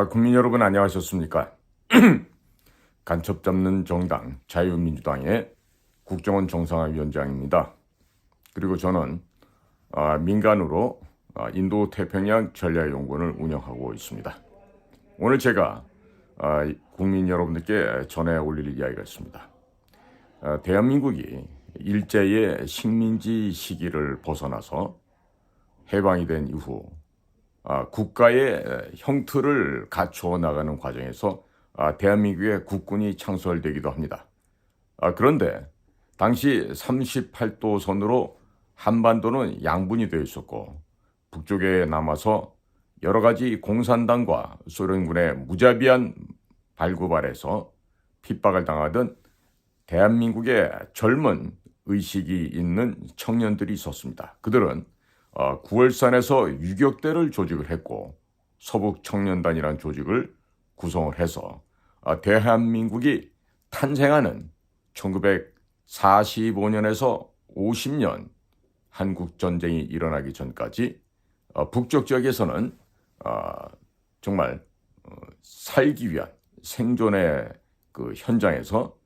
국민 여러분 안녕하셨습니까? 간첩 잡는 정당 자유민주당의 국정원 정상화위원장입니다. 그리고 저는 민간으로 인도태평양 전략연구원을 운영하고 있습니다. 오늘 제가 국민 여러분들께 전해 올릴 이야기가 있습니다. 대한민국이 일제의 식민지 시기를 벗어나서 해방이 된 이후 국가의 형틀을 갖추어 나가는 과정에서 대한민국의 국군이 창설되기도 합니다. 그런데 당시 38도선으로 한반도는 양분이 되어 있었고 북쪽에 남아서 여러 가지 공산당과 소련군의 무자비한 발구발에서 핍박을 당하던 대한민국의 젊은 의식이 있는 청년들이 있었습니다. 그들은 9월산에서 유격대를 조직을 했고 서북청년단이라는 조직을 구성을 해서 대한민국이 탄생하는 1945년에서 50년 한국전쟁이 일어나기 전까지 북쪽 지역에서는 정말 살기 위한 생존의 그 현장에서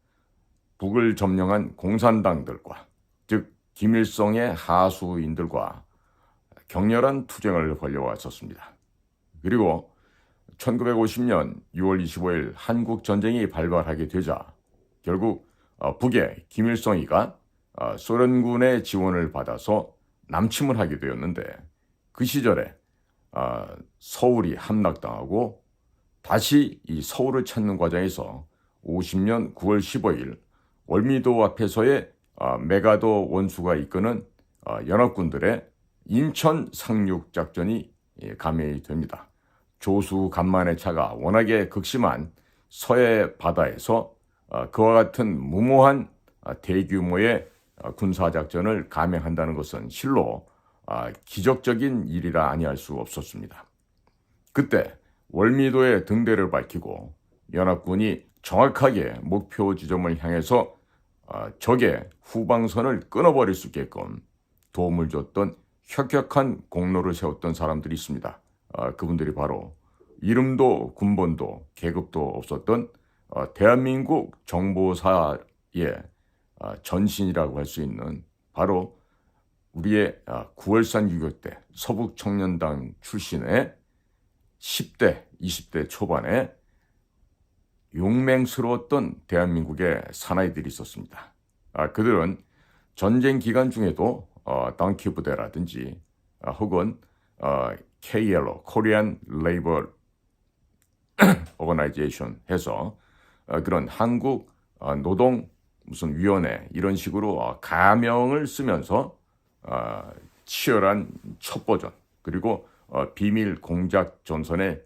북을 점령한 공산당들과 즉 김일성의 하수인들과 격렬한 투쟁을 벌여왔었습니다. 그리고 1950년 6월 25일 한국전쟁이 발발하게 되자 결국 북의 김일성이가 소련군의 지원을 받아서 남침을 하게 되었는데 그 시절에 서울이 함락당하고 다시 이 서울을 찾는 과정에서 50년 9월 15일 월미도 앞에서의 메가더 원수가 이끄는 연합군들의 인천 상륙작전이 감행이 됩니다. 조수 간만의 차가 워낙에 극심한 서해 바다에서 그와 같은 무모한 대규모의 군사작전을 감행한다는 것은 실로 기적적인 일이라 아니할 수 없었습니다. 그때 월미도의 등대를 밝히고 연합군이 정확하게 목표 지점을 향해서 적의 후방선을 끊어버릴 수 있게끔 도움을 줬던 혁혁한 공로를 세웠던 사람들이 있습니다. 그분들이 바로 이름도 군번도 계급도 없었던 대한민국 정보사의 전신이라고 할 수 있는 바로 우리의 9월산 유격대 서북청년당 출신의 10대, 20대 초반에 용맹스러웠던 대한민국의 사나이들이 있었습니다. 그들은 전쟁 기간 중에도 덩키 부대라든지 혹은 KLO, Korean Labor Organization 해서 그런 한국 노동 무슨 위원회 이런 식으로 가명을 쓰면서 치열한 첩보전 그리고 비밀 공작 전선에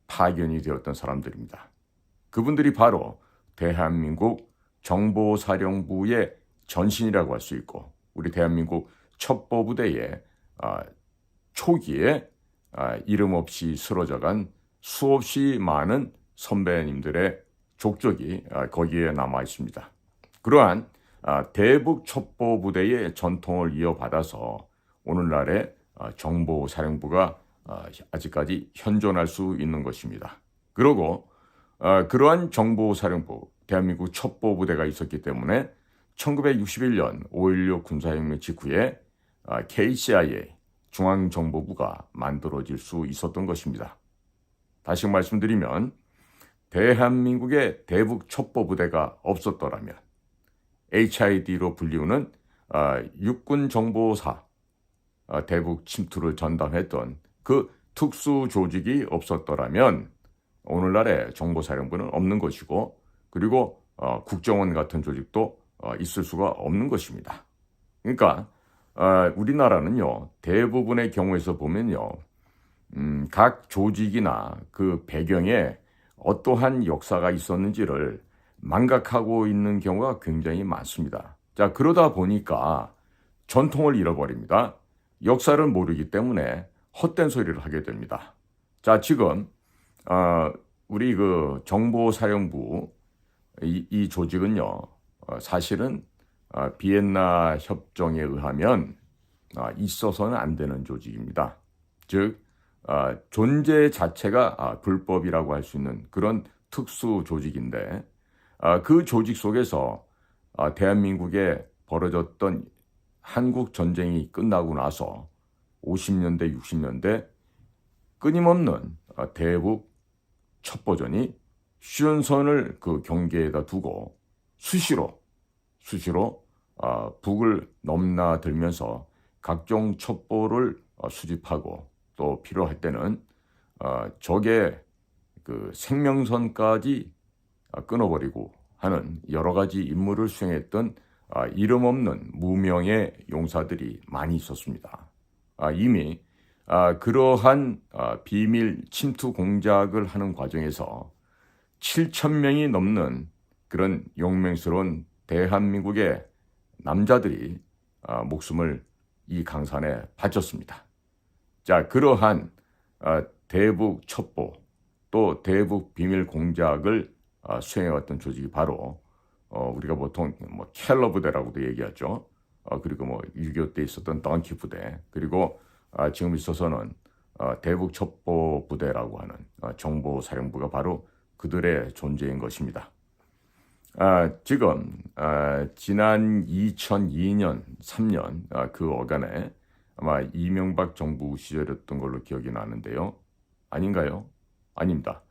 파견이 되었던 사람들입니다. 그분들이 바로 대한민국 정보사령부의 전신이라고 할 수 있고 우리 대한민국 첩보부대의 초기에 이름 없이 쓰러져간 수없이 많은 선배님들의 족적이 거기에 남아 있습니다. 그러한 대북 첩보부대의 전통을 이어받아서 오늘날의 정보사령부가 아직까지 현존할 수 있는 것입니다. 그리고 그러한 정보사령부, 대한민국 첩보부대가 있었기 때문에 1961년 5.16 군사혁명 직후에 KCIA, 중앙정보부가 만들어질 수 있었던 것입니다. 다시 말씀드리면 대한민국의 대북 첩보부대가 없었더라면 HID로 불리우는 육군정보사 대북 침투를 전담했던 그 특수조직이 없었더라면 오늘날의 정보사령부는 없는 것이고 그리고 국정원 같은 조직도 있을 수가 없는 것입니다. 그러니까 우리나라는요 대부분의 경우에서 보면요 각 조직이나 그 배경에 어떠한 역사가 있었는지를 망각하고 있는 경우가 굉장히 많습니다. 자 그러다 보니까 전통을 잃어버립니다. 역사를 모르기 때문에 헛된 소리를 하게 됩니다. 자 지금 우리 그 정보사령부 이 조직은요 사실은 비엔나 협정에 의하면 있어서는 안 되는 조직입니다. 즉 존재 자체가 불법이라고 할 수 있는 그런 특수 조직인데 그 조직 속에서 대한민국에 벌어졌던 한국 전쟁이 끝나고 나서 50년대, 60년대 끊임없는 대북 첩보전이 휴전선을 그 경계에다 두고 수시로 북을 넘나들면서 각종 첩보를 수집하고 또 필요할 때는 적의 그 생명선까지 끊어버리고 하는 여러 가지 임무를 수행했던 이름 없는 무명의 용사들이 많이 있었습니다. 이미 그러한 비밀 침투 공작을 하는 과정에서 7,000명이 넘는 그런 용맹스러운 대한민국의 남자들이 목숨을 이 강산에 바쳤습니다. 자, 그러한 대북 첩보 또 대북 비밀 공작을 수행해왔던 조직이 바로 우리가 보통 뭐 켈러 부대라고도 얘기하죠. 그리고 뭐 6.25 때 있었던 던키 부대, 그리고 지금 있어서는 대북 첩보 부대라고 하는 정보 사령부가 바로 그들의 존재인 것입니다. 지금 지난 2002년, 3년 그 어간에 아마 이명박 정부 시절이었던 걸로 기억이 나는데요. 아닌가요? 아닙니다.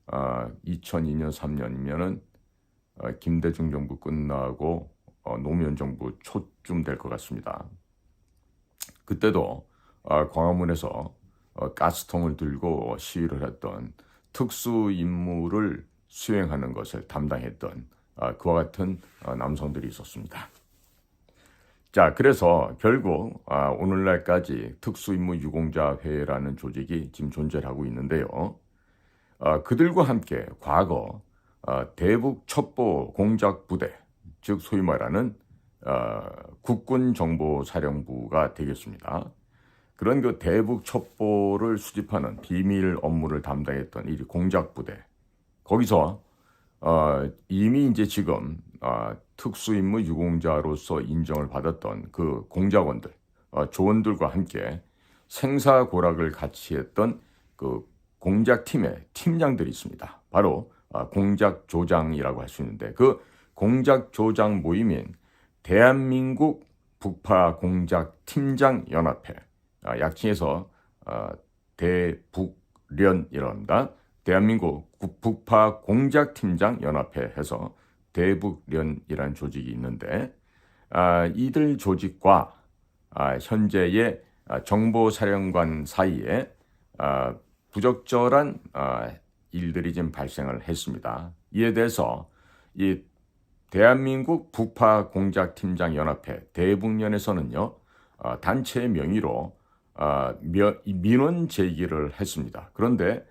2002년, 3년이면은 김대중 정부 끝나고 노무현 정부 초쯤 될 것 같습니다. 그때도 광화문에서 가스통을 들고 시위를 했던 특수 임무를 수행하는 것을 담당했던 그와 같은 남성들이 있었습니다. 자, 그래서 결국 오늘날까지 특수임무 유공자회라는 조직이 지금 존재를 하고 있는데요. 그들과 함께 과거 대북 첩보 공작 부대, 즉 소위 말하는 국군정보사령부가 되겠습니다. 그런 그 대북 첩보를 수집하는 비밀 업무를 담당했던 이 공작 부대, 거기서 이미 이제 지금 특수임무 유공자로서 인정을 받았던 그 공작원들, 조원들과 함께 생사고락을 같이 했던 그 공작팀의 팀장들이 있습니다. 바로 공작조장이라고 할 수 있는데, 그 공작조장 모임인 대한민국 북파공작팀장연합회, 약칭해서 대북련이랍니다. 대한민국 북파공작팀장연합회 해서 대북련이라는 조직이 있는데, 이들 조직과 현재의 정보사령관 사이에 부적절한 일들이 지금 발생을 했습니다. 이에 대해서 이 대한민국 북파공작팀장연합회 대북련에서는요, 단체의 명의로 민원 제기를 했습니다. 그런데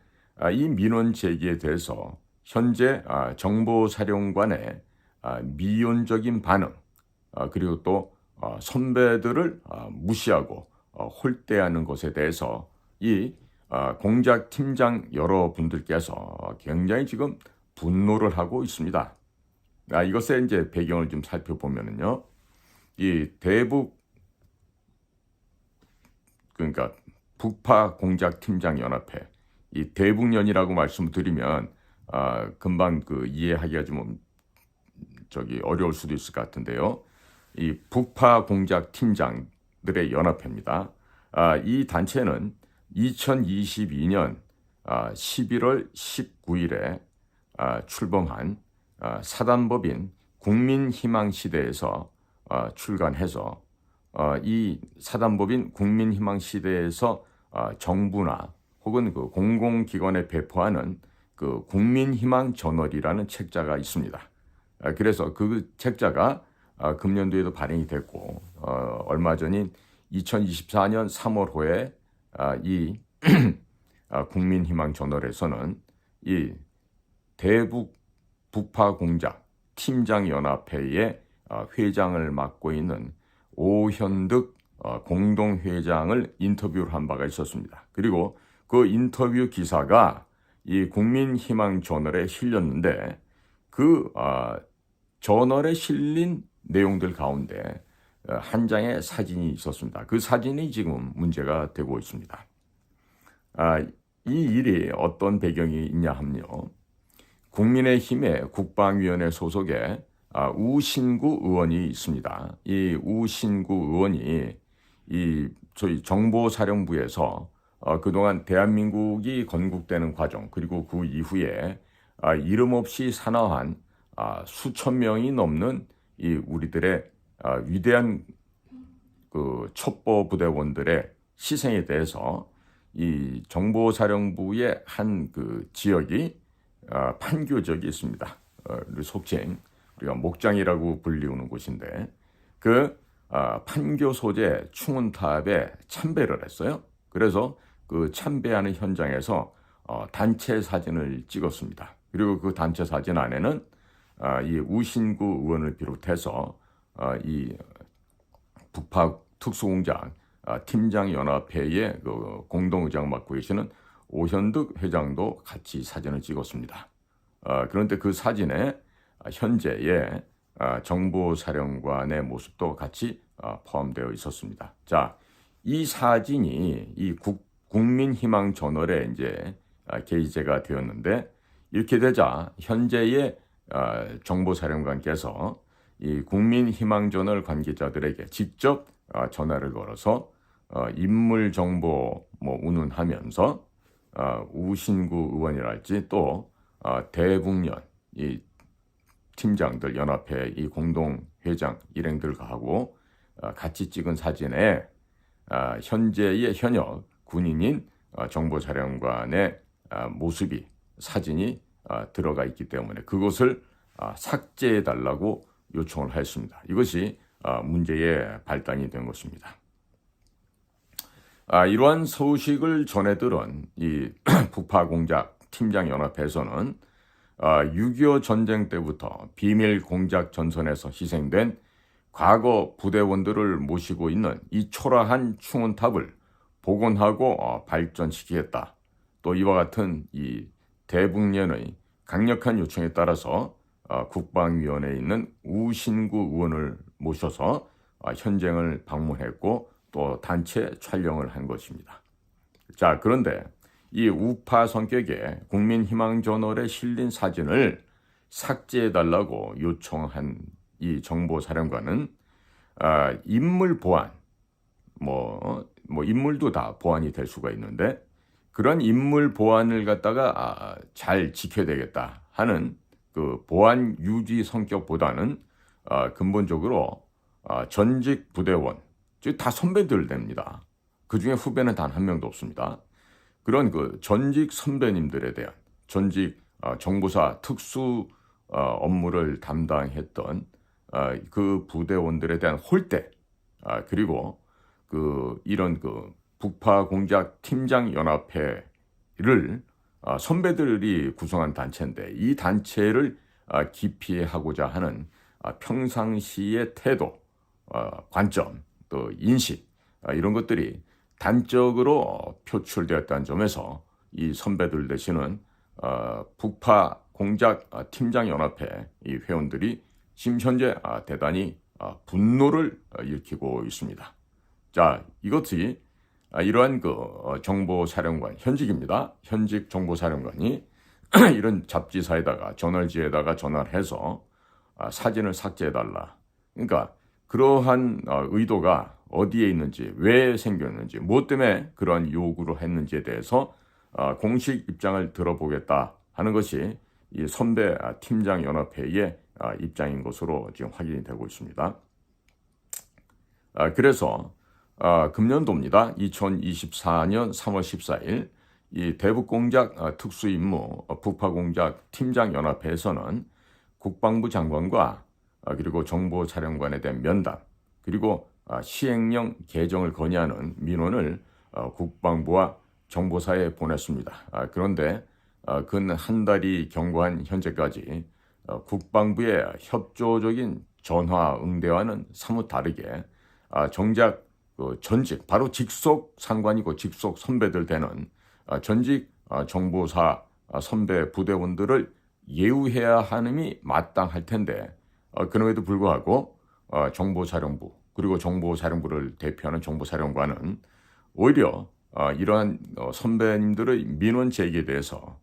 이 민원 제기에 대해서 현재 정보사령관의 미온적인 반응, 그리고 또 선배들을 무시하고 홀대하는 것에 대해서 이 공작팀장 여러분들께서 굉장히 지금 분노를 하고 있습니다. 이것의 이제 배경을 좀 살펴보면요, 이 그러니까 북파공작팀장연합회, 이 대북련이라고 말씀드리면 금방 그 이해하기가 좀 어려울 수도 있을 것 같은데요. 이 북파공작팀장들의 연합회입니다. 이 단체는 2022년 11월 19일에 출범한 사단법인 국민희망시대에서 출간해서 이 사단법인 국민희망시대에서 정부나 혹은 그 공공기관에 배포하는 그 국민희망저널이라는 책자가 있습니다. 그래서 그 책자가 금년도에도 발행이 됐고, 얼마 전인 2024년 3월호에 이 국민희망저널에서는 이 대북 북파공작 팀장연합회의 회장을 맡고 있는 오현득 공동회장을 인터뷰를 한 바가 있었습니다. 그리고 그 인터뷰 기사가 이 국민희망저널에 실렸는데, 그 저널에 실린 내용들 가운데 한 장의 사진이 있었습니다. 그 사진이 지금 문제가 되고 있습니다. 이 일이 어떤 배경이 있냐 하면요. 국민의힘의 국방위원회 소속의 우신구 의원이 있습니다. 이 우신구 의원이 저희 정보사령부에서 그동안 대한민국이 건국되는 과정 그리고 그 이후에 이름 없이 산화한 수천 명이 넘는 이 우리들의 위대한 그 첩보 부대원들의 희생에 대해서 이 정보사령부의 한 그 지역이 판교적이 있습니다. 속칭 우리가 목장이라고 불리우는 곳인데 그 판교 소재 충운탑에 참배를 했어요. 그래서 그 참배하는 현장에서 단체 사진을 찍었습니다. 그리고 그 단체 사진 안에는 이 우신구 의원을 비롯해서 이 북파 특수공작 팀장연합회의 그 공동의장 맡고 계시는 오현득 회장도 같이 사진을 찍었습니다. 그런데 그 사진에 현재의 정보사령관의 모습도 같이 포함되어 있었습니다. 자, 이 사진이 이 국민희망저널에 이제 게시가 되었는데 이렇게 되자 현재의 정보사령관께서 이 국민희망저널 관계자들에게 직접 전화를 걸어서 인물 정보 운운하면서 우신구 의원이랄지 또 대북년 이 팀장들 연합회 이 공동 회장 일행들과 하고 같이 찍은 사진에 현재의 현역 군인인 정보사령관의 모습이 사진이 들어가 있기 때문에 그것을 삭제해 달라고 요청을 했습니다. 이것이 문제의 발단이 된 것입니다. 이러한 소식을 전해들은 이 북파 공작 팀장연합회에서는 6.25 전쟁 때부터 비밀 공작 전선에서 희생된 과거 부대원들을 모시고 있는 이 초라한 충운탑을 복원하고 발전시키겠다. 또 이와 같은 이 대북년의 강력한 요청에 따라서 국방위원회에 있는 우신구 의원을 모셔서 현장을 방문했고 또 단체 촬영을 한 것입니다. 자, 그런데 이 우파 성격의 국민희망저널에 실린 사진을 삭제해달라고 요청한 이 정보사령관은 인물 보안, 인물도 다 보안이 될 수가 있는데 그런 인물 보안을 갖다가 잘 지켜야 되겠다 하는 그 보안 유지 성격보다는 근본적으로 전직 부대원, 즉 다 선배들 됩니다. 그 중에 후배는 단 한 명도 없습니다. 그런 그 전직 선배님들에 대한 전직 정보사 특수 업무를 담당했던 그 부대원들에 대한 홀대 그리고 이런 북파 공작 팀장 연합회를 선배들이 구성한 단체인데 이 단체를 기피하고자 하는 평상시의 태도, 관점, 또 인식 이런 것들이 단적으로 표출되었다는 점에서 이 선배들 되시는 북파 공작 팀장 연합회 이 회원들이 지금 현재 대단히 분노를 일으키고 있습니다. 자, 이것이 이러한 정보사령관 현직입니다. 현직 정보사령관이 이런 잡지사에다가 저널지에다가 전화를 해서 사진을 삭제해달라. 그러니까 그러한 의도가 어디에 있는지, 왜 생겼는지, 무엇 때문에 그러한 요구를 했는지에 대해서 공식 입장을 들어보겠다 하는 것이 이 선배 팀장연합회의 입장인 것으로 지금 확인이 되고 있습니다. 그래서 금년도입니다. 2024년 3월 14일 이 대북공작 특수임무 북파공작 팀장연합회에서는 국방부 장관과 그리고 정보사령관에 대한 면담 그리고 시행령 개정을 건의하는 민원을 국방부와 정보사에 보냈습니다. 그런데 근 한 달이 경과한 현재까지 국방부의 협조적인 전화 응대와는 사뭇 다르게 정작 전직 바로 직속 상관이고 직속 선배들 되는 전직 정보사 선배 부대원들을 예우해야 함이 마땅할 텐데 그럼에도 불구하고 정보사령부 그리고 정보사령부를 대표하는 정보사령관은 오히려 이러한 선배님들의 민원 제기에 대해서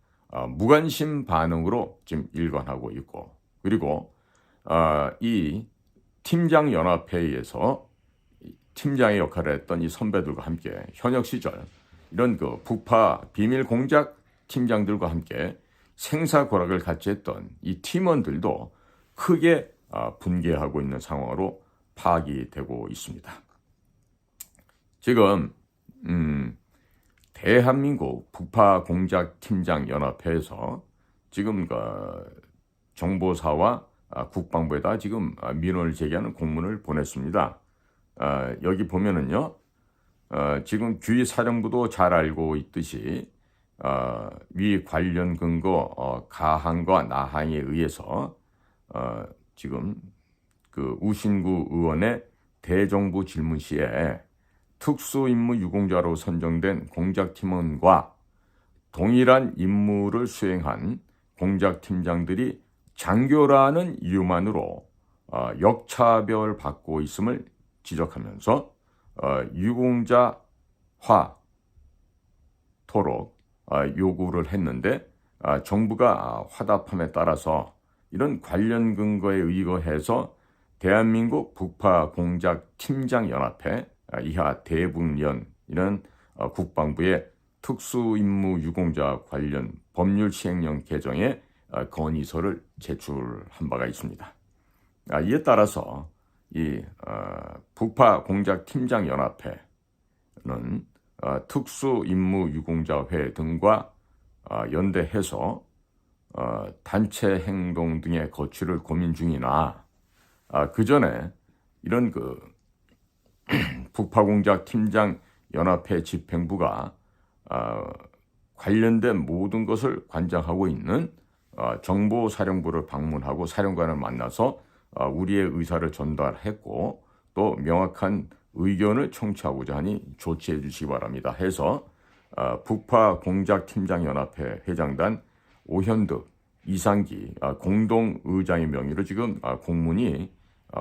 무관심 반응으로 지금 일관하고 있고, 그리고 이 팀장연합회의에서 팀장의 역할을 했던 이 선배들과 함께 현역 시절 이런 그 북파 비밀 공작 팀장들과 함께 생사고락을 같이 했던 이 팀원들도 크게 분개하고 있는 상황으로 파악이 되고 있습니다. 지금 대한민국 북파 공작 팀장 연합회에서 지금 정보사와 국방부에다 지금 민원을 제기하는 공문을 보냈습니다. 여기 보면은요, 지금 규위 사령부도 잘 알고 있듯이 위 관련 근거 가항과 나항에 의해서 지금 그 우신구 의원의 대정부 질문 시에 특수임무 유공자로 선정된 공작팀원과 동일한 임무를 수행한 공작팀장들이 장교라는 이유만으로 역차별받고 있음을 지적하면서 유공자화토록 요구를 했는데 정부가 화답함에 따라서 이런 관련 근거에 의거해서 대한민국 북파 공작 팀장연합회 이하 대북연 이런 국방부의 특수임무 유공자 관련 법률 시행령 개정에 건의서를 제출한 바가 있습니다. 이에 따라서 이 북파 공작 팀장연합회는 특수임무유공자회 등과 연대해서 단체 행동 등의 거취를 고민 중이나 그 전에 이런 그 북파 공작 팀장연합회 집행부가 관련된 모든 것을 관장하고 있는 정보사령부를 방문하고 사령관을 만나서 우리의 의사를 전달했고 또 명확한 의견을 청취하고자 하니 조치해 주시기 바랍니다 해서 북파 공작팀장연합회 회장단 오현득, 이상기 공동의장의 명의로 지금 공문이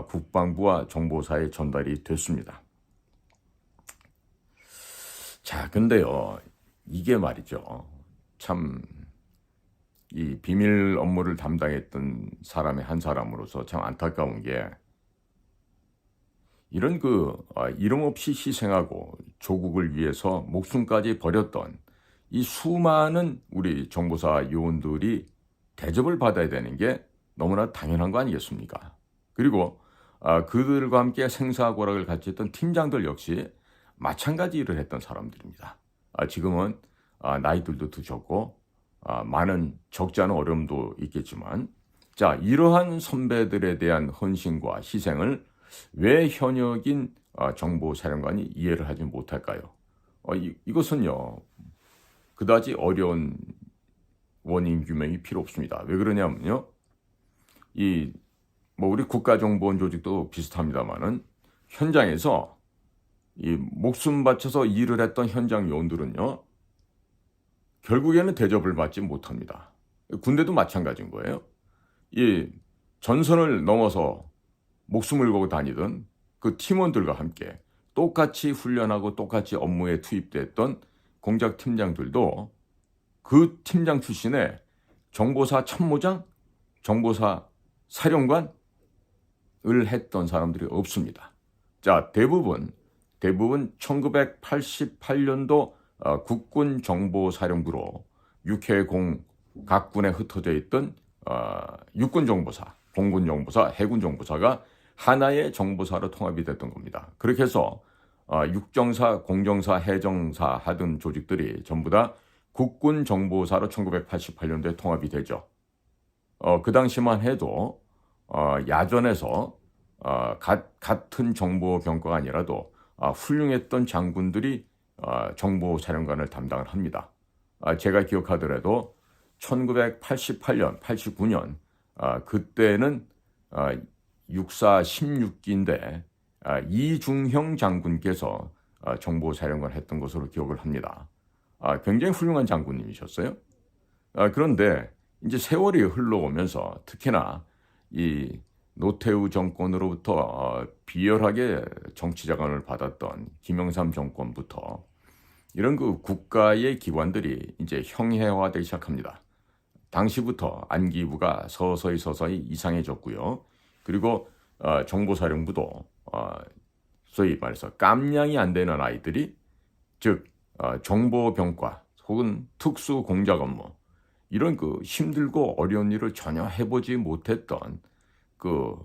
국방부와 정보사에 전달이 됐습니다. 자, 근데요, 이게 말이죠. 참 이 비밀 업무를 담당했던 사람의 한 사람으로서 참 안타까운 게 이런 이름 없이 희생하고 조국을 위해서 목숨까지 버렸던 이 수많은 우리 정보사 요원들이 대접을 받아야 되는 게 너무나 당연한 거 아니겠습니까? 그리고 그들과 함께 생사고락을 같이 했던 팀장들 역시 마찬가지 일을 했던 사람들입니다. 지금은 나이들도 드셨고 많은 적지 않은 어려움도 있겠지만 자, 이러한 선배들에 대한 헌신과 희생을 왜 현역인 정보사령관이 이해를 하지 못할까요? 이것은요 그다지 어려운 원인 규명이 필요 없습니다. 왜 그러냐면요, 우리 국가정보원 조직도 비슷합니다만은 현장에서 이 목숨 바쳐서 일을 했던 현장 요원들은요 결국에는 대접을 받지 못합니다. 군대도 마찬가지인 거예요. 이 전선을 넘어서 목숨을 걸고 다니던 그 팀원들과 함께 똑같이 훈련하고 똑같이 업무에 투입됐던 공작 팀장들도 그 팀장 출신의 정보사 참모장, 정보사 사령관을 했던 사람들이 없습니다. 자, 대부분 1988년도 국군 정보사령부로 육해공 각군에 흩어져 있던 육군 정보사, 공군 정보사, 해군 정보사가 하나의 정보사로 통합이 됐던 겁니다. 그렇게 해서 육정사, 공정사, 해정사 하던 조직들이 전부 다 국군 정보사로 1988년도에 통합이 되죠. 그 당시만 해도 야전에서 같은 정보 병과가 아니라도 훌륭했던 장군들이 정보사령관을 담당을 합니다. 제가 기억하더라도 1988년, 89년 그때는 육사 16기인데 이중형 장군께서 정보사령관 했던 것으로 기억을 합니다. 굉장히 훌륭한 장군님이셨어요. 그런데 이제 세월이 흘러오면서 특히나 이 노태우 정권으로부터 비열하게 정치자금을 받았던 김영삼 정권부터 이런 그 국가의 기관들이 이제 형해화되기 시작합니다. 당시부터 안기부가 서서히 이상해졌고요. 그리고 정보사령부도 소위 말해서 깜냥이 안 되는 아이들이, 즉 정보병과 혹은 특수공작 업무, 이런 그 힘들고 어려운 일을 전혀 해보지 못했던 그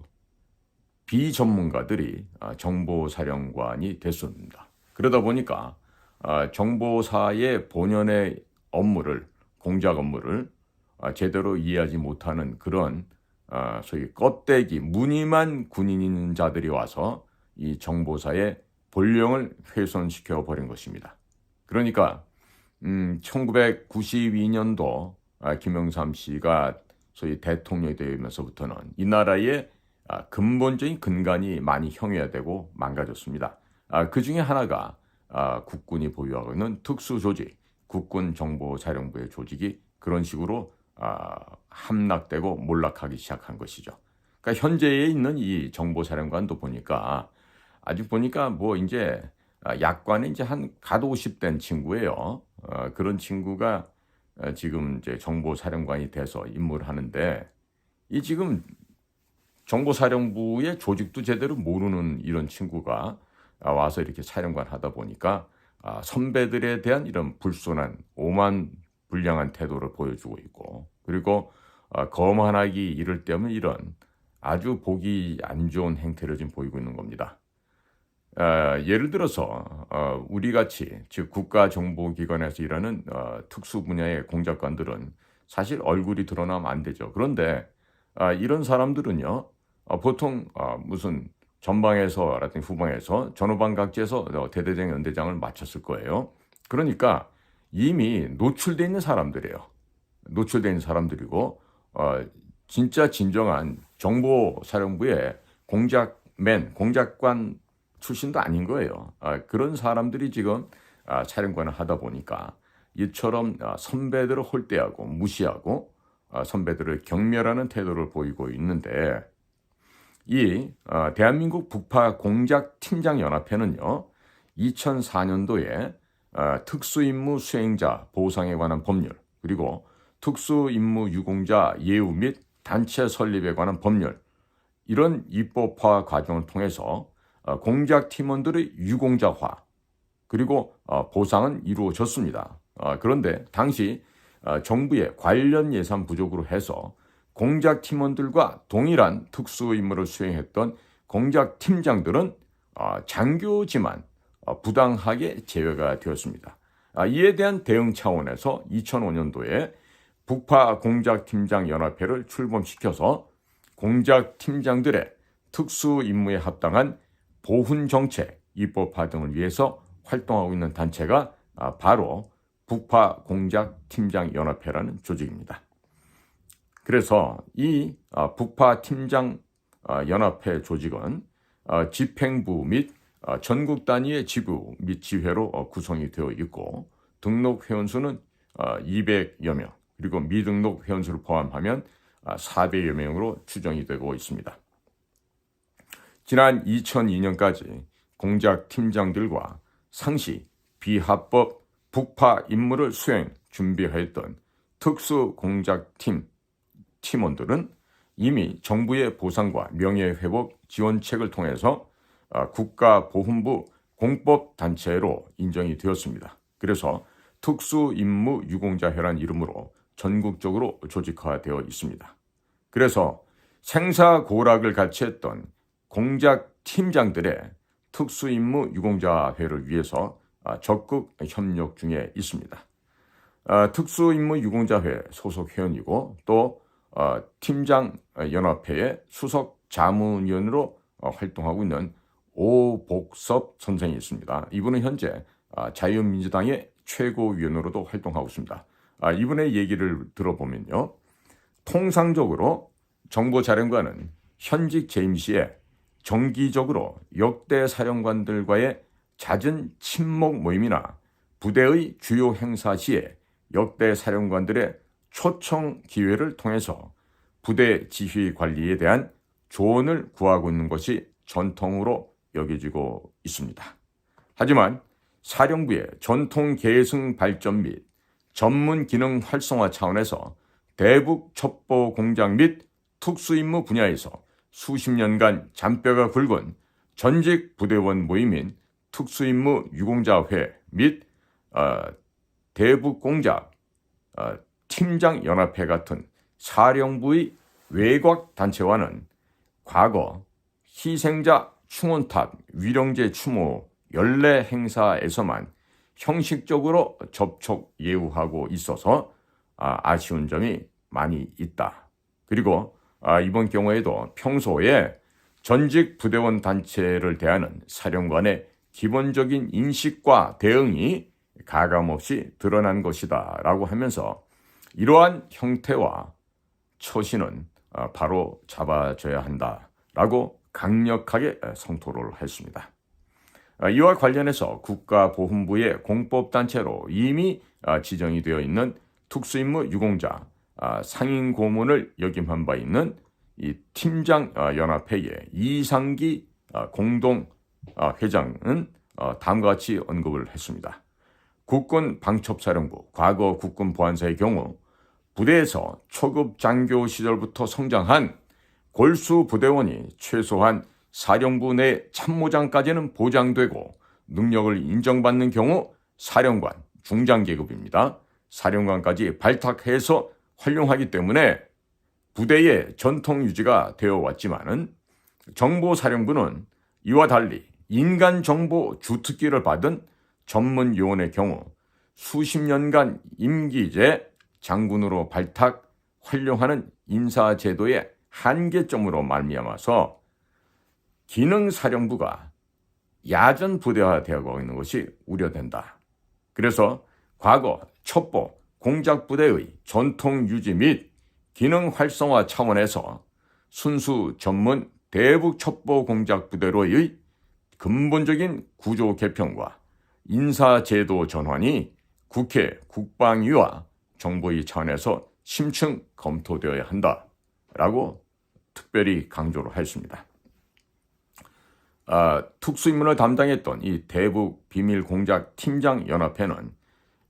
비전문가들이 정보사령관이 됐습니다. 그러다 보니까 정보사의 본연의 업무를, 공작 업무를 제대로 이해하지 못하는 그런 소위 껍데기, 무늬만 군인인 자들이 와서 이 정보사의 본령을 훼손시켜 버린 것입니다. 그러니까 1992년도 김영삼 씨가 소위 대통령이 되면서부터는 이 나라의 근본적인 근간이 많이 형해화되고 망가졌습니다. 그 중에 하나가 국군이 보유하고 있는 특수조직, 국군정보사령부의 조직이 그런 식으로 함락되고 몰락하기 시작한 것이죠. 그러니까 현재에 있는 이 정보사령관도 보니까 아직 보니까 뭐 이제 약관에 이제 한 갓 50된 친구예요. 그런 친구가 지금 이제 정보사령관이 돼서 임무를 하는데, 이 지금 정보사령부의 조직도 제대로 모르는 이런 친구가 와서 이렇게 사령관 하다 보니까 선배들에 대한 이런 불손한 오만불량한 태도를 보여주고 있고, 그리고 거만하기 이를 데 없는 이런 아주 보기 안 좋은 행태를 지금 보이고 있는 겁니다. 예를 들어서 우리같이, 즉 국가정보기관에서 일하는 특수 분야의 공작관들은 사실 얼굴이 드러나면 안 되죠. 그런데 이런 사람들은요, 보통 무슨 전방에서라든지 후방에서 전후방각지에서 대대장 연대장을 마쳤을 거예요. 그러니까 이미 노출되어 있는 사람들이에요. 노출되어 있는 사람들이고 진짜 진정한 정보사령부의 공작관 출신도 아닌 거예요. 그런 사람들이 지금 사령관을 하다 보니까 이처럼 선배들을 홀대하고 무시하고 선배들을 경멸하는 태도를 보이고 있는데, 이 대한민국 북파 공작팀장연합회는요, 2004년도에 특수임무 수행자 보상에 관한 법률, 그리고 특수임무 유공자 예우 및 단체 설립에 관한 법률, 이런 입법화 과정을 통해서 공작팀원들의 유공자화, 그리고 보상은 이루어졌습니다. 그런데 당시 정부의 관련 예산 부족으로 해서 공작팀원들과 동일한 특수임무를 수행했던 공작팀장들은 장교지만 부당하게 제외가 되었습니다. 이에 대한 대응 차원에서 2005년도에 북파 공작팀장연합회를 출범시켜서 공작팀장들의 특수임무에 합당한 보훈정책 입법화 등을 위해서 활동하고 있는 단체가 바로 북파 공작팀장연합회라는 조직입니다. 그래서 이 북파 팀장연합회 조직은 집행부 및 전국 단위의 지부 및 지회로 구성이 되어 있고, 등록 회원수는 200여 명, 그리고 미등록 회원수를 포함하면 400여 명으로 추정이 되고 있습니다. 지난 2002년까지 공작팀장들과 상시 비합법 북파 임무를 수행 준비하였던 특수공작팀 팀원들은 이미 정부의 보상과 명예회복 지원책을 통해서 국가보훈부 공법단체로 인정이 되었습니다. 그래서 특수임무 유공자회란 이름으로 전국적으로 조직화되어 있습니다. 그래서 생사고락을 같이 했던 공작팀장들의 특수임무 유공자회를 위해서 적극 협력 중에 있습니다. 특수임무 유공자회 소속 회원이고, 또 팀장연합회의 수석 자문위원으로 활동하고 있는 오복섭 선생이 있습니다. 이분은 현재 자유민주당의 최고위원으로도 활동하고 있습니다. 이분의 얘기를 들어보면요, 통상적으로 정보자령관은 현직 재임 시에 정기적으로 역대 사령관들과의 잦은 친목 모임이나 부대의 주요 행사 시에 역대 사령관들의 초청 기회를 통해서 부대 지휘 관리에 대한 조언을 구하고 있는 것이 전통으로 여겨지고 있습니다. 하지만 사령부의 전통 계승 발전 및 전문 기능 활성화 차원에서 대북 첩보 공작 및 특수임무 분야에서 수십 년간 잔뼈가 굵은 전직 부대원 모임인 특수임무 유공자회 및 대북 공작 팀장 연합회 같은 사령부의 외곽 단체와는 과거 희생자 충원탑 위령제 추모 연례 행사에서만 형식적으로 접촉 예우하고 있어서 아쉬운 점이 많이 있다. 그리고 이번 경우에도 평소에 전직 부대원 단체를 대하는 사령관의 기본적인 인식과 대응이 가감없이 드러난 것이다 라고 하면서 이러한 형태와 처신은 바로 잡아줘야 한다라고 강력하게 성토를 했습니다. 이와 관련해서 국가보훈부의 공법단체로 이미 지정이 되어 있는 특수임무 유공자 상임고문을 역임한 바 있는 이 팀장연합회의 이상기 공동회장은 다음과 같이 언급을 했습니다. 국군방첩사령부 과거 국군보안사의 경우 부대에서 초급 장교 시절부터 성장한 골수 부대원이 최소한 사령부 내 참모장까지는 보장되고 능력을 인정받는 경우 사령관, 중장 계급입니다. 사령관까지 발탁해서 활용하기 때문에 부대의 전통 유지가 되어 왔지만은 정보사령부는 이와 달리 인간정보 주특기를 받은 전문 요원의 경우 수십 년간 임기제 장군으로 발탁, 활용하는 인사제도의 한계점으로 말미암아서 기능사령부가 야전 부대화되어 있는 것이 우려된다. 그래서 과거 첩보, 공작부대의 전통 유지 및 기능 활성화 차원에서 순수 전문 대북 첩보 공작부대로의 근본적인 구조 개편과 인사제도 전환이 국회 국방위와 정보위 차원에서 심층 검토되어야 한다라고 특별히 강조를 했습니다. 특수임무를 담당했던 이 대북 비밀공작 팀장연합회는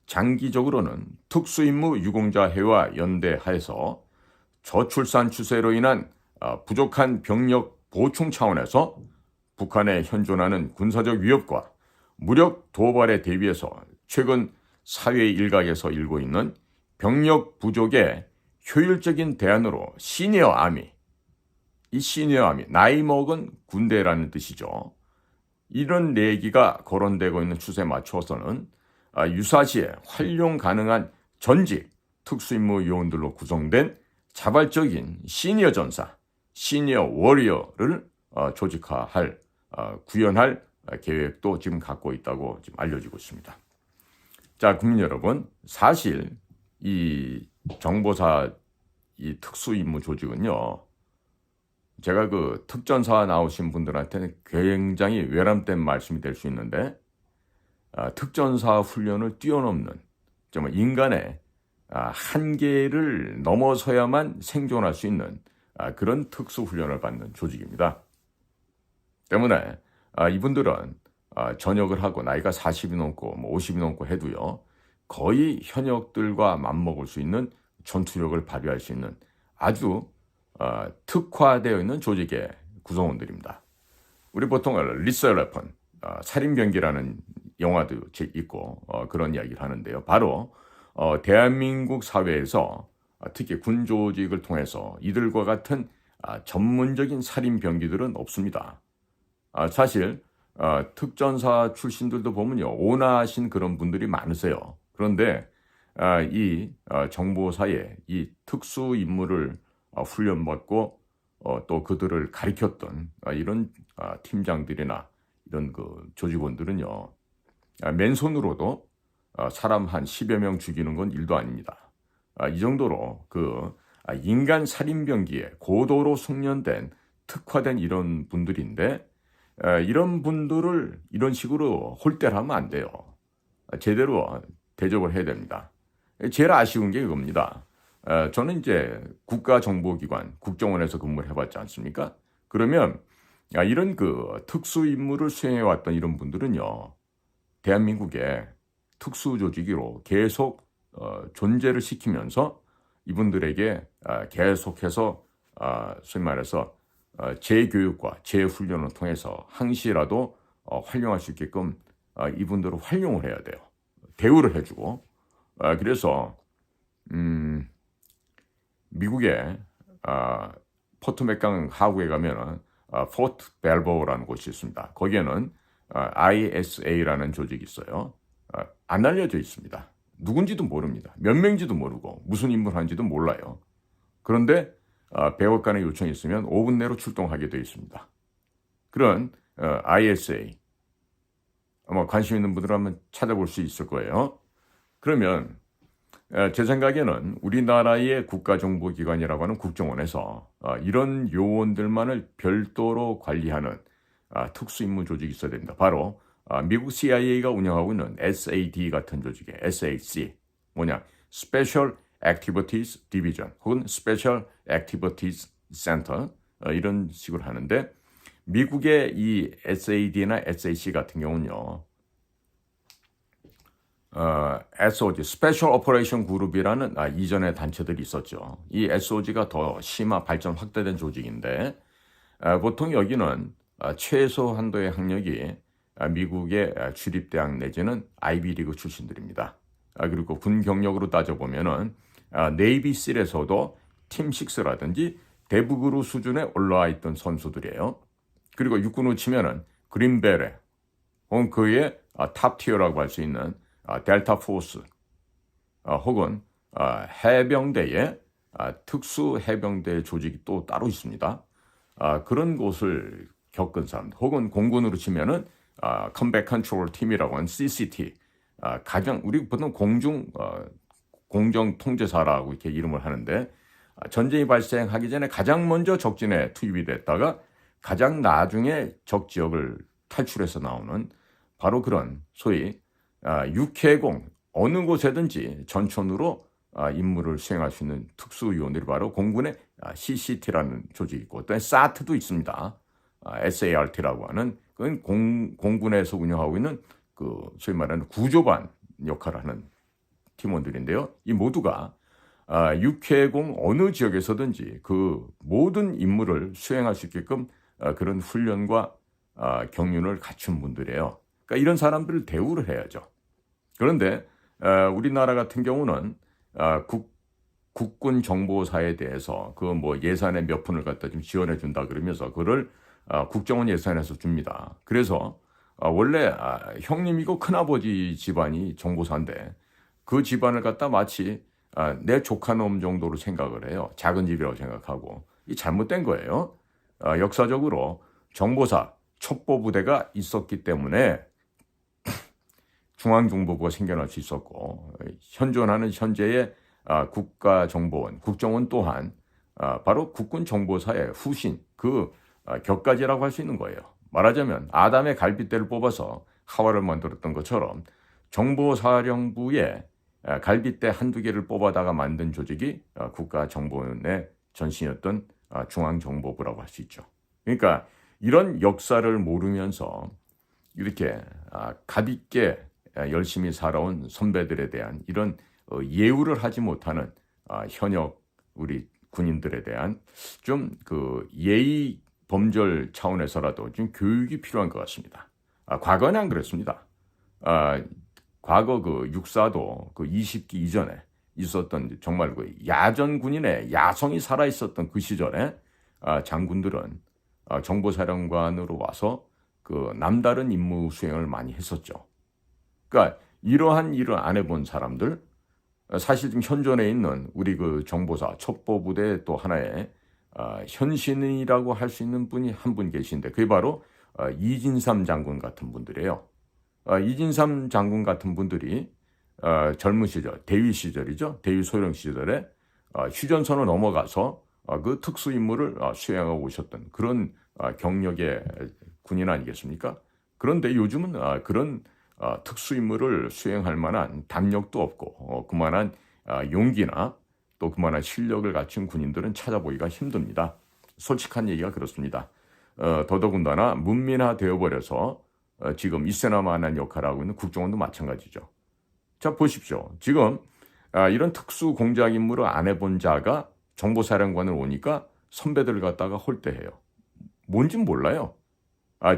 장기적으로는 특수임무 유공자회와 연대하여서 저출산 추세로 인한 부족한 병력 보충 차원에서 북한에 현존하는 군사적 위협과 무력 도발에 대비해서 최근 사회 일각에서 일고 있는 병력 부족의 효율적인 대안으로 시니어 아미, 이 시니어 아미, 나이 먹은 군대라는 뜻이죠. 이런 내기가 거론되고 있는 추세에 맞춰서는 유사시에 활용 가능한 전직 특수임무 요원들로 구성된 자발적인 시니어 전사, 시니어 워리어를 조직화할, 구현할 계획도 지금 갖고 있다고 지금 알려지고 있습니다. 자, 국민 여러분, 사실 이 정보사 이 특수임무 조직은요, 제가 그 특전사 나오신 분들한테는 굉장히 외람된 말씀이 될 수 있는데, 특전사 훈련을 뛰어넘는 정말 인간의 한계를 넘어서야만 생존할 수 있는 그런 특수 훈련을 받는 조직입니다. 때문에 이분들은 전역을 하고 나이가 40이 넘고 50이 넘고 해도요, 거의 현역들과 맞먹을 수 있는 전투력을 발휘할 수 있는 아주 특화되어 있는 조직의 구성원들입니다. 우리 보통 리서 웨폰, 살인병기라는 영화도 있고 그런 이야기를 하는데요. 바로 대한민국 사회에서 특히 군 조직을 통해서 이들과 같은 전문적인 살인병기들은 없습니다. 사실 특전사 출신들도 보면요, 온화하신 그런 분들이 많으세요. 그런데 이 정보사에 이 특수 임무를 훈련받고 또 그들을 가르쳤던 이런 팀장들이나 이런 그 조직원들은요, 맨손으로도 사람 한 10여 명 죽이는 건 일도 아닙니다. 이 정도로 그 인간 살인병기에 고도로 숙련된 특화된 이런 분들인데, 이런 분들을 이런 식으로 홀대를 하면 안 돼요. 제대로 대접을 해야 됩니다. 제일 아쉬운 게 이겁니다. 저는 이제 국가정보기관, 국정원에서 근무를 해봤지 않습니까? 그러면 이런 그 특수 임무를 수행해왔던 이런 분들은요, 대한민국의 특수조직으로 계속 존재를 시키면서 이분들에게 계속해서 소위 말해서 재교육과 재훈련을 통해서 항시라도 활용할 수 있게끔 이분들을 활용을 해야 돼요. 대우를 해주고. 그래서 미국의 포트맥강 하구에 가면은 포트 벨보우라는 곳이 있습니다. 거기에는 ISA라는 조직이 있어요. 안 알려져 있습니다. 누군지도 모릅니다. 몇 명인지도 모르고 무슨 임무를 하는지도 몰라요. 그런데 백악관의 요청이 있으면 5분 내로 출동하게 되어 있습니다. 그런 ISA 아마 관심 있는 분들은 한번 찾아볼 수 있을 거예요. 그러면 제 생각에는 우리나라의 국가정보기관이라고 하는 국정원에서 이런 요원들만을 별도로 관리하는 특수임무 조직이 있어야 됩니다. 바로 미국 CIA가 운영하고 있는 SAD 같은 조직의 SAC 뭐냐 Special Activities Division 혹은 Special Activities Center 이런 식으로 하는데 미국의 이 SAD나 SAC 같은 경우는요. SOG, Special Operation Group이라는 이전의 단체들이 있었죠. 이 SOG가 더 심화 발전 확대된 조직인데 보통 여기는 최소 한도의 학력이 미국의 주립대학 내지는 아이비리그 출신들입니다. 그리고 군 경력으로 따져보면은 네이비실에서도 팀 6라든지 대북으로 수준에 올라와 있던 선수들이에요. 그리고 육군으로 치면은 그린베레 혹은 그의 탑티어라고 할 수 있는 델타 포스 혹은 해병대의 특수 해병대 조직이 또 따로 있습니다. 그런 곳을 겪은 사람들 혹은 공군으로 치면은 컴백 컨트롤 팀이라고 하는 CCT 가장 우리 보통 공정 통제사라고 이렇게 이름을 하는데 전쟁이 발생하기 전에 가장 먼저 적진에 투입이 됐다가 가장 나중에 적 지역을 탈출해서 나오는 바로 그런 소위 육해공 어느 곳에든지 전천으로 임무를 수행할 수 있는 특수요원들이 바로 공군의 CCT라는 조직이 있고 또 SAT도 있습니다. SART라고 하는 그건 공군에서 운영하고 있는 그 소위 말하는 구조반 역할을 하는 팀원들인데요. 이 모두가 육해공 어느 지역에서든지 그 모든 임무를 수행할 수 있게끔 그런 훈련과 경륜을 갖춘 분들이에요. 그러니까 이런 사람들을 대우를 해야죠. 그런데 우리나라 같은 경우는 국군 정보사에 대해서 그 뭐 예산의 몇 푼을 갖다 좀 지원해 준다 그러면서 그걸 국정원 예산에서 줍니다. 그래서 원래 형님이고 큰아버지 집안이 정보사인데 그 집안을 갖다 마치 내 조카놈 정도로 생각을 해요. 작은 집이라고 생각하고 이 잘못된 거예요. 역사적으로 정보사 첩보부대가 있었기 때문에 중앙정보부가 생겨날 수 있었고 현존하는 현재의 국가정보원, 국정원 또한 바로 국군정보사의 후신, 그 격가지라고 할 수 있는 거예요. 말하자면 아담의 갈빗대를 뽑아서 하와를 만들었던 것처럼 정보사령부의 갈빗대 한두 개를 뽑아다가 만든 조직이 국가정보원의 전신이었던 중앙정보부라고 할 수 있죠. 그러니까 이런 역사를 모르면서 이렇게 가볍게 열심히 살아온 선배들에 대한 이런 예우를 하지 못하는 현역 우리 군인들에 대한 좀 그 예의 범절 차원에서라도 좀 교육이 필요한 것 같습니다. 과거는 안 그랬습니다. 과거 그 육사도 그 20기 이전에 있었던 정말 그 야전 군인의 야성이 살아 있었던 그 시절에 장군들은 정보사령관으로 와서 그 남다른 임무 수행을 많이 했었죠. 그러니까 이러한 일을 안 해본 사람들, 사실 지금 현존에 있는 우리 그 정보사 첩보부대 또 하나의 현신이라고 할 수 있는 분이 한 분 계신데 그게 바로 이진삼 장군 같은 분들이에요. 이진삼 장군 같은 분들이 젊은 시절, 대위 시절이죠. 대위 소령 시절에 휴전선을 넘어가서 그 특수 임무를 수행하고 오셨던 그런 경력의 군인 아니겠습니까? 그런데 요즘은 그런 특수 임무를 수행할 만한 담력도 없고 그만한 용기나 또 그만한 실력을 갖춘 군인들은 찾아보기가 힘듭니다. 솔직한 얘기가 그렇습니다. 더더군다나 문민화 되어버려서 지금 있으나마나한 역할을 하고 있는 국정원도 마찬가지죠. 자, 보십시오. 지금 이런 특수 공작 임무를 안 해본 자가 정보사령관을 오니까 선배들 갖다가 홀대해요. 뭔진 몰라요.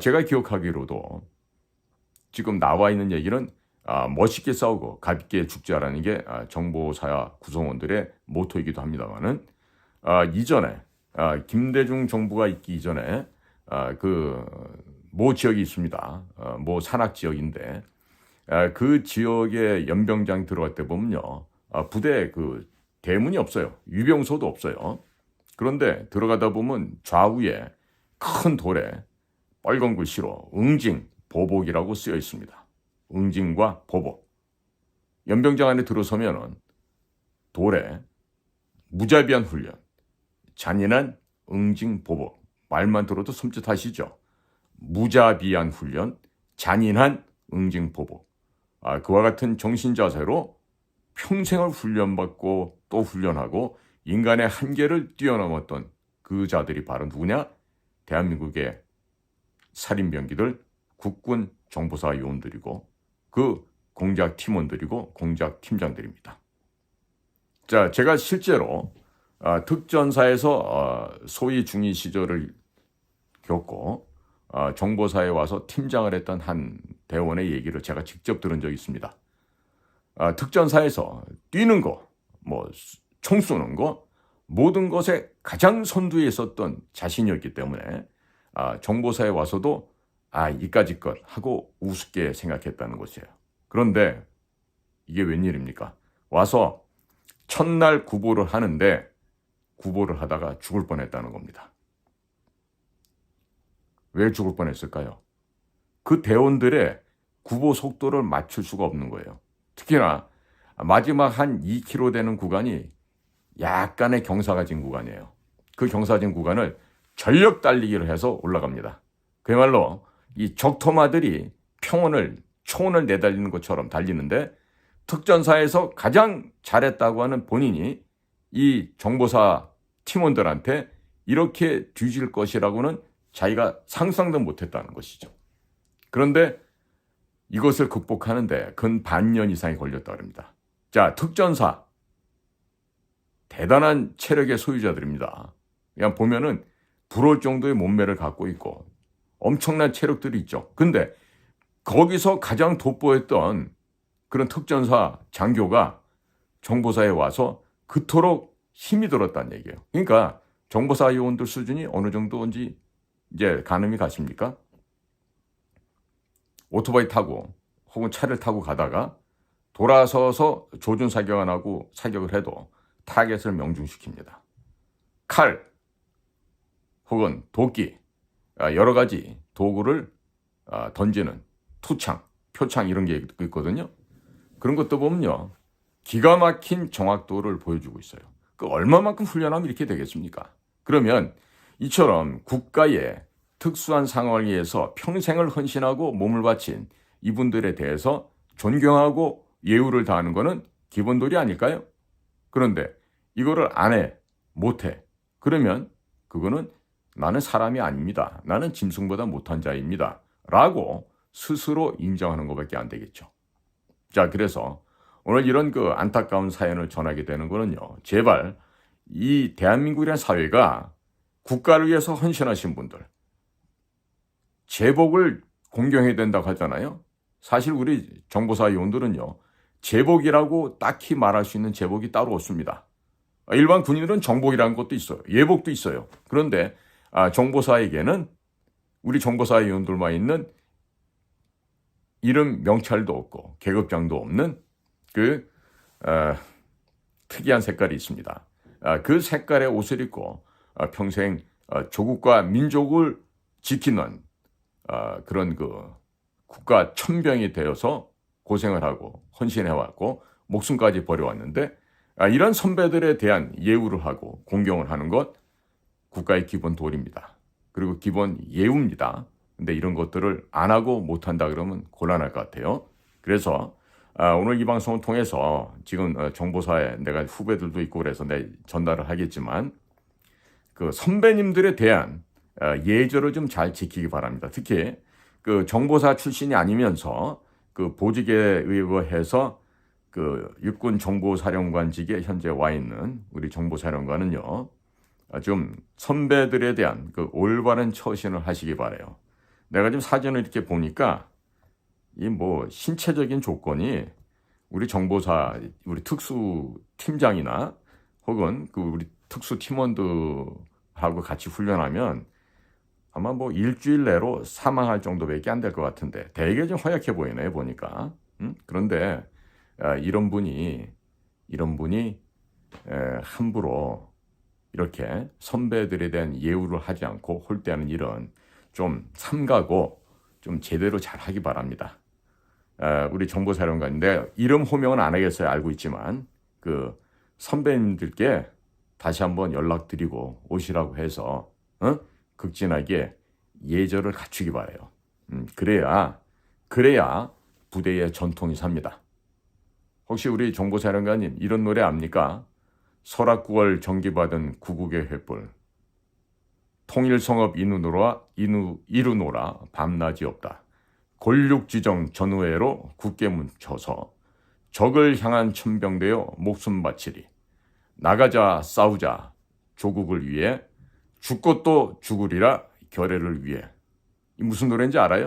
제가 기억하기로도 지금 나와 있는 얘기는 멋있게 싸우고 가볍게 죽자라는 게 정보사 구성원들의 모토이기도 합니다만은 이전에 김대중 정부가 있기 이전에 그 모 지역이 있습니다. 모 산악 지역인데 그 지역에 연병장 들어갈 때 보면요, 부대 그 대문이 없어요. 유병소도 없어요. 그런데 들어가다 보면 좌우에 큰 돌에 빨간 글씨로 응징 보복이라고 쓰여 있습니다. 응징과 보복. 연병장 안에 들어서면은 돌에 무자비한 훈련, 잔인한 응징 보복. 말만 들어도 섬찟하시죠? 무자비한 훈련, 잔인한 응징 보복. 그와 같은 정신자세로 평생을 훈련받고 또 훈련하고 인간의 한계를 뛰어넘었던 그 자들이 바로 누구냐? 대한민국의 살인병기들, 국군 정보사 요원들이고 그 공작 팀원들이고 공작 팀장들입니다. 자, 제가 실제로 특전사에서 소위 중위 시절을 겪고 정보사에 와서 팀장을 했던 한 대원의 얘기를 제가 직접 들은 적이 있습니다. 특전사에서 뛰는 거, 총 쏘는 거, 모든 것에 가장 선두에 있었던 자신이었기 때문에 정보사에 와서도 이까짓 것 하고 우습게 생각했다는 것이에요. 그런데 이게 웬일입니까? 와서 첫날 구보를 하는데 구보를 하다가 죽을 뻔했다는 겁니다. 왜 죽을 뻔했을까요? 그 대원들의 구보 속도를 맞출 수가 없는 거예요. 특히나 마지막 한 2km 되는 구간이 약간의 경사가진 구간이에요. 그 경사진 구간을 전력 달리기를 해서 올라갑니다. 그야말로 이 적토마들이 총원을 내달리는 것처럼 달리는데 특전사에서 가장 잘했다고 하는 본인이 이 정보사 팀원들한테 이렇게 뒤질 것이라고는 자기가 상상도 못했다는 것이죠. 그런데 이것을 극복하는데 근 반년 이상이 걸렸다고 합니다. 자, 특전사 대단한 체력의 소유자들입니다. 그냥 보면은 부러울 정도의 몸매를 갖고 있고 엄청난 체력들이 있죠. 근데 거기서 가장 돋보였던 그런 특전사 장교가 정보사에 와서 그토록 힘이 들었다는 얘기예요. 그러니까 정보사 요원들 수준이 어느 정도인지 이제 가늠이 가십니까? 오토바이 타고 혹은 차를 타고 가다가 돌아서서 조준 사격을 하고 사격을 해도 타겟을 명중시킵니다. 칼 혹은 도끼 여러 가지 도구를 던지는 투창, 표창 이런 게 있거든요. 그런 것도 보면요, 기가 막힌 정확도를 보여주고 있어요. 그 얼마만큼 훈련하면 이렇게 되겠습니까? 그러면 이처럼 국가의 특수한 상황을 위해서 평생을 헌신하고 몸을 바친 이분들에 대해서 존경하고 예우를 다하는 것은 기본도리 아닐까요? 그런데 이거를 안 해, 못 해. 그러면 그거는 나는 사람이 아닙니다. 나는 짐승보다 못한 자입니다. 라고 스스로 인정하는 것밖에 안 되겠죠. 자, 그래서 오늘 이런 그 안타까운 사연을 전하게 되는 거는요, 제발 이 대한민국이라는 사회가 국가를 위해서 헌신하신 분들, 제복을 공경해야 된다고 하잖아요. 사실 우리 정보사 요원들은요, 제복이라고 딱히 말할 수 있는 제복이 따로 없습니다. 일반 군인들은 정복이라는 것도 있어요. 예복도 있어요. 그런데 정보사에게는 우리 정보사 요원들만 있는 이름 명찰도 없고 계급장도 없는 그 특이한 색깔이 있습니다. 그 색깔의 옷을 입고 평생 조국과 민족을 지키는 그런 그 국가 천병이 되어서 고생을 하고 헌신해왔고 목숨까지 버려왔는데 이런 선배들에 대한 예우를 하고 공경을 하는 것 국가의 기본 도리입니다. 그리고 기본 예우입니다. 근데 이런 것들을 안 하고 못한다 그러면 곤란할 것 같아요. 그래서 오늘 이 방송을 통해서 지금 정보사에 내가 후배들도 있고 그래서 내 전달을 하겠지만 그 선배님들에 대한 예절을 좀 잘 지키기 바랍니다. 특히 그 정보사 출신이 아니면서 그 보직에 의거해서 그 육군 정보사령관직에 현재 와 있는 우리 정보사령관은요, 좀 선배들에 대한 그 올바른 처신을 하시기 바래요. 내가 지금 사진을 이렇게 보니까 이 뭐 신체적인 조건이 우리 정보사 우리 특수 팀장이나 혹은 그 우리 특수 팀원들하고 같이 훈련하면 아마 뭐 일주일 내로 사망할 정도밖에 안 될 것 같은데 되게 좀 허약해 보이네요 보니까. 그런데 이런 분이 함부로 이렇게 선배들에 대한 예우를 하지 않고 홀대하는 일은 좀 삼가고 좀 제대로 잘 하기 바랍니다. 우리 정보사령관인데 이름 호명은 안 하겠어요. 알고 있지만 그 선배님들께 다시 한번 연락드리고 오시라고 해서 극진하게 예절을 갖추기 바라요. 그래야 부대의 전통이 삽니다. 혹시 우리 정보사령관님 이런 노래 압니까? 설악 9월 정기받은 구국의 횃불 통일성업 이루노라 밤낮이 없다. 골육지정 전우회로 굳게 뭉쳐서 적을 향한 천병되어 목숨 바치리. 나가자 싸우자 조국을 위해 죽고 또 죽으리라 결의를 위해. 이 무슨 노래인지 알아요?